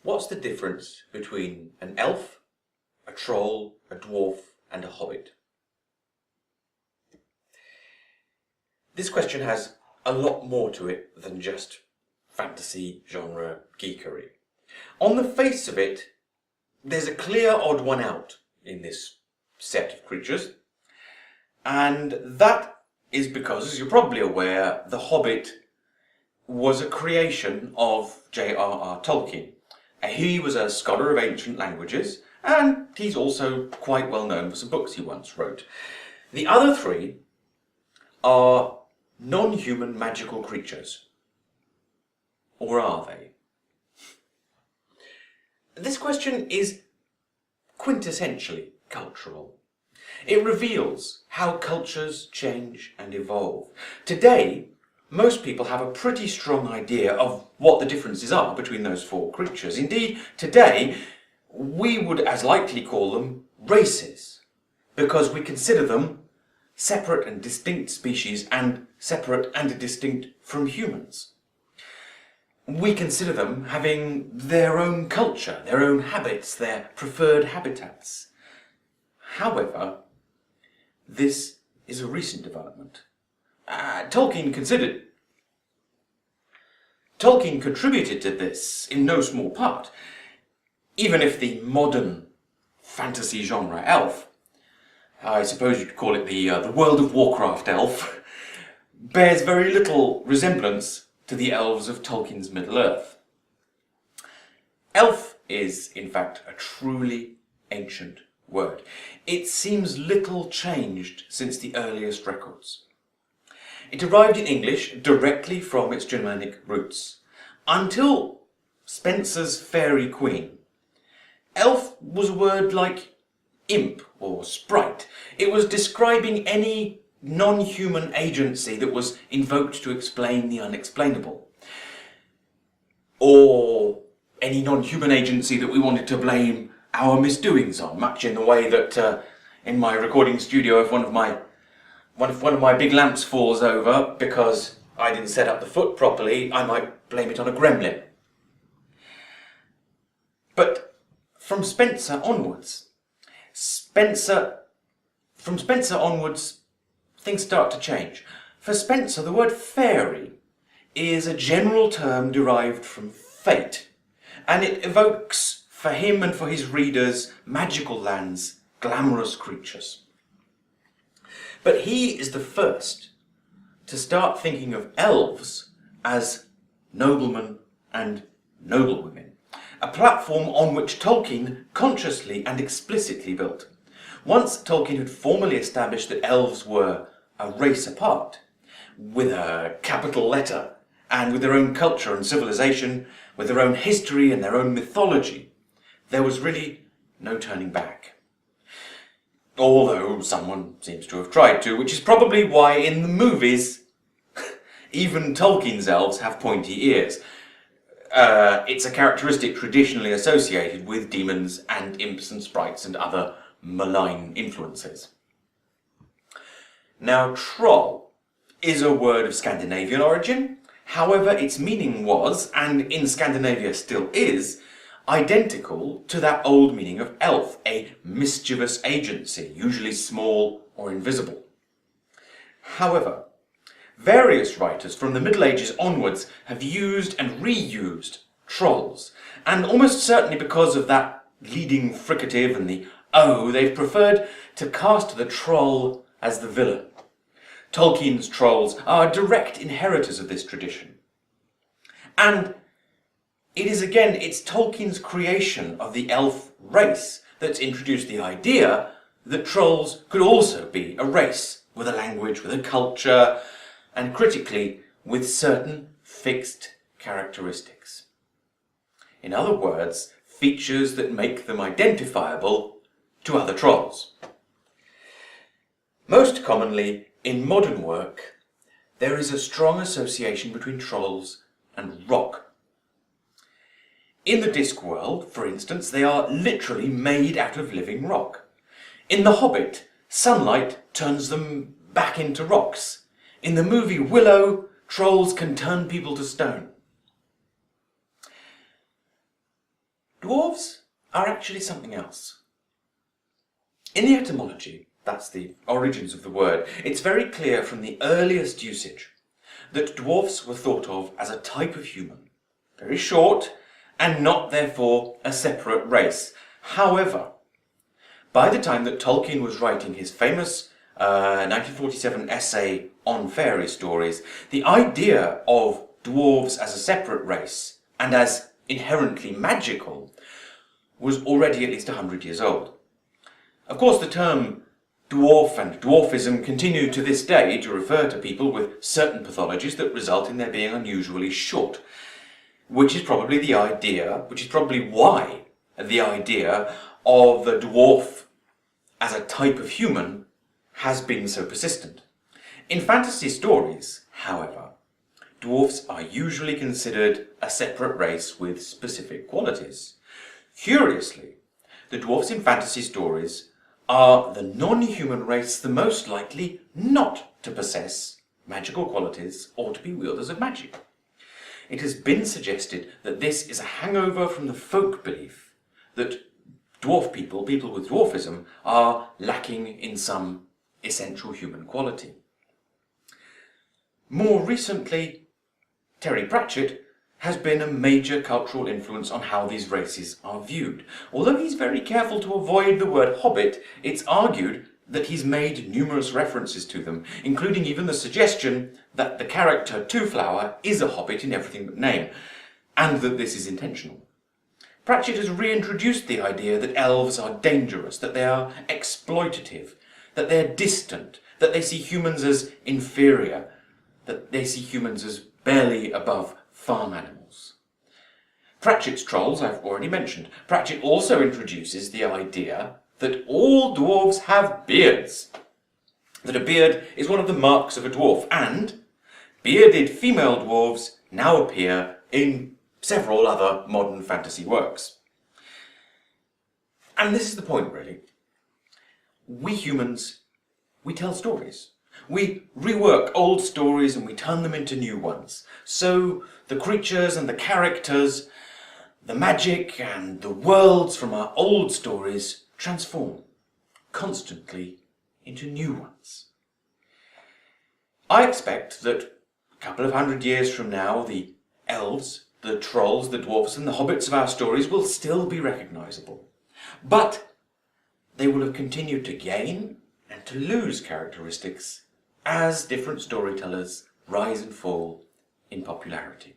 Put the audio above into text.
What's the difference between an elf, a troll, a dwarf, and a hobbit? This question has a lot more to it than just fantasy genre geekery. On the face of it, there's a clear odd one out in this set of creatures, and that is because, as you're probably aware, The Hobbit was a creation of J.R.R. Tolkien. He was a scholar of ancient languages, and he's also quite well known for some books he once wrote. The other three are non-human magical creatures. Or are they? This question is quintessentially cultural. It reveals how cultures change and evolve. Today, most people have a pretty strong idea of what the differences are between those four creatures. Indeed, today, we would as likely call them races, because we consider them separate and distinct species and separate and distinct from humans. We consider them having their own culture, their own habits, their preferred habitats. However, this is a recent development. Tolkien contributed to this in no small part, even if the modern fantasy genre elf, I suppose you'd call it the World of Warcraft elf, bears very little resemblance to the elves of Tolkien's Middle-earth. Elf is, in fact, a truly ancient word. It seems little changed since the earliest records. It arrived in English directly from its Germanic roots. Until Spenser's Fairy Queen, elf was a word like imp or sprite. It was describing any non-human agency that was invoked to explain the unexplainable. Or any non-human agency that we wanted to blame our misdoings on, much in the way that in my recording studio, if one of my big lamps falls over because I didn't set up the foot properly, I might blame it on a gremlin. But from Spenser onwards, things start to change. For Spenser, the word fairy is a general term derived from fate, and it evokes for him and for his readers magical lands, glamorous creatures. But he is the first to start thinking of elves as noblemen and noblewomen, a platform on which Tolkien consciously and explicitly built. Once Tolkien had formally established that elves were a race apart, with a capital letter, and with their own culture and civilization, with their own history and their own mythology, there was really no turning back. Although someone seems to have tried to, which is probably why in the movies, even Tolkien's elves have pointy ears. It's a characteristic traditionally associated with demons and imps and sprites and other malign influences. Now, troll is a word of Scandinavian origin. However, its meaning was, and in Scandinavia still is, identical to that old meaning of elf, a mischievous agency, usually small or invisible. However, various writers from the Middle Ages onwards have used and reused trolls, and almost certainly because of that leading fricative and the O, they've preferred to cast the troll as the villain. Tolkien's trolls are direct inheritors of this tradition. And it's Tolkien's creation of the elf race that's introduced the idea that trolls could also be a race, with a language, with a culture, and critically, with certain fixed characteristics. In other words, features that make them identifiable to other trolls. Most commonly, in modern work, there is a strong association between trolls and rock. In the Discworld, for instance, they are literally made out of living rock. In The Hobbit, sunlight turns them back into rocks. In the movie Willow, trolls can turn people to stone. Dwarves are actually something else. In the etymology, that's the origins of the word, it's very clear from the earliest usage that dwarfs were thought of as a type of human, very short, and not therefore a separate race. However, by the time that Tolkien was writing his famous 1947 essay on fairy stories, the idea of dwarves as a separate race and as inherently magical was already at least 100 years old. Of course, the term dwarf and dwarfism continue to this day to refer to people with certain pathologies that result in their being unusually short, which is probably why the idea of the dwarf as a type of human has been so persistent. In fantasy stories, however, dwarfs are usually considered a separate race with specific qualities. Curiously, the dwarfs in fantasy stories are the non-human race the most likely not to possess magical qualities or to be wielders of magic. It has been suggested that this is a hangover from the folk belief that dwarf people with dwarfism, are lacking in some essential human quality. More recently, Terry Pratchett has been a major cultural influence on how these races are viewed. Although he's very careful to avoid the word Hobbit, it's argued that he's made numerous references to them, including even the suggestion that the character Twoflower is a hobbit in everything but name, and that this is intentional. Pratchett has reintroduced the idea that elves are dangerous, that they are exploitative, that they're distant, that they see humans as inferior, that they see humans as barely above farm animals. Pratchett's trolls I've already mentioned. Pratchett also introduces the idea that all dwarves have beards, that a beard is one of the marks of a dwarf, and bearded female dwarves now appear in several other modern fantasy works. And this is the point, really. We humans, we tell stories. We rework old stories and we turn them into new ones. So the creatures and the characters, the magic and the worlds from our old stories transform constantly into new ones. I expect that a couple of 100 years from now, the elves, the trolls, the dwarfs and the hobbits of our stories will still be recognisable. But they will have continued to gain and to lose characteristics as different storytellers rise and fall in popularity.